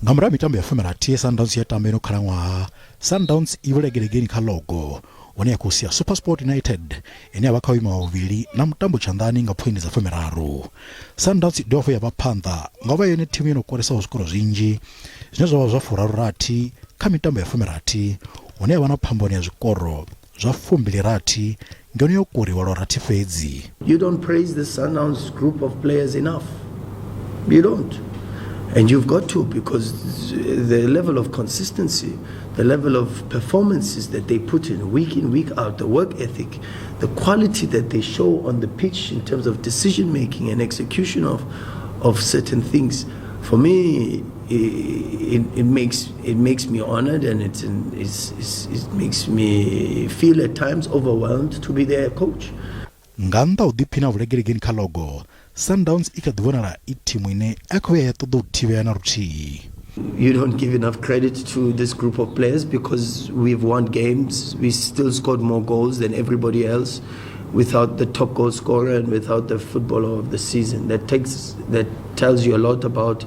Ngamra mitambo ya vhurathi Sundowns ya tamba ino khalangwaha. Sundowns ivulegelegeni kha logo one yakusia SuperSport United ene abakhaima wavili na mutambo chandani nga phoindi za 13. Sundowns ndofo ya phanda ngava yene thimu ino koresa uskoro zwinji zwine zwa vhurathi kha mitambo ya vhurathi one wana phamboni ya zvikoro zwa 12 ngeno yo koriwa vhurathi fedzi. You don't praise the Sundowns group of players enough. You don't. And you've got to, because the level of consistency, the level of performances that they put in, week out, the work ethic, the quality that they show on the pitch in terms of decision making and execution of certain things, for me, it makes me honored, and it makes me feel at times overwhelmed to be their coach. Nganda udipina vulegelegeni kha logo Sundowns ikadivonala ithimu ine akhoya ya todo uthivea na ruthi. You don't give enough credit to this group of players because we've won games. We still scored more goals than everybody else without the top goal scorer and without the footballer of the season. That tells you a lot about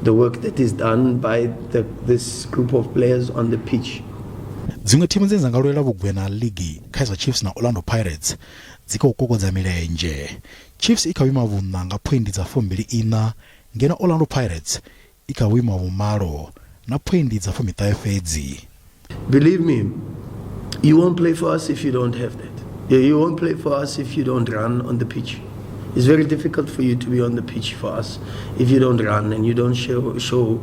the work that is done by this group of players on the pitch. Zimwe thimu zenzangalwela vhugwena ligi Kaizer Chiefs na Orlando Pirates zikaukokodza milenzhe. Chiefs ikawima vhuna nga phoindi za 24 ngeno Orlando Pirates ikawima vhumalo na phoindi za 15 fedzi. Believe me, you won't play for us if you don't have that. You won't play for us if you don't run on the pitch. It's very difficult for you to be on the pitch for us if you don't run and you don't show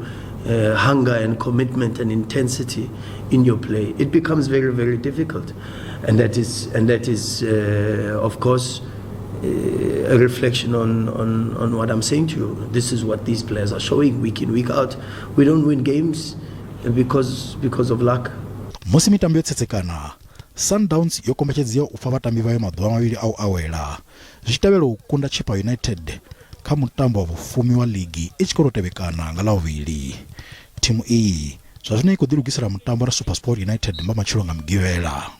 hunger and commitment and intensity in your play. It becomes very, very difficult, and that is of course a reflection on what I'm saying to you. This is what these players are showing week in, week out. We don't win games because of luck. Musi mitambo yotsetsekana Sundowns yokombetshedzia ufa vhatambi vayo maḓuvha mavhili au awela zwitevhela u kunda Chipa United kha mutambo wa vhufumi wa ligi i tshi khou tevhekana nga ḽavhuvhili. Thimu iyi zwa zwino i khou ḓilugisela mutambo wa SuperSport United mba matshelo nga mugivhela.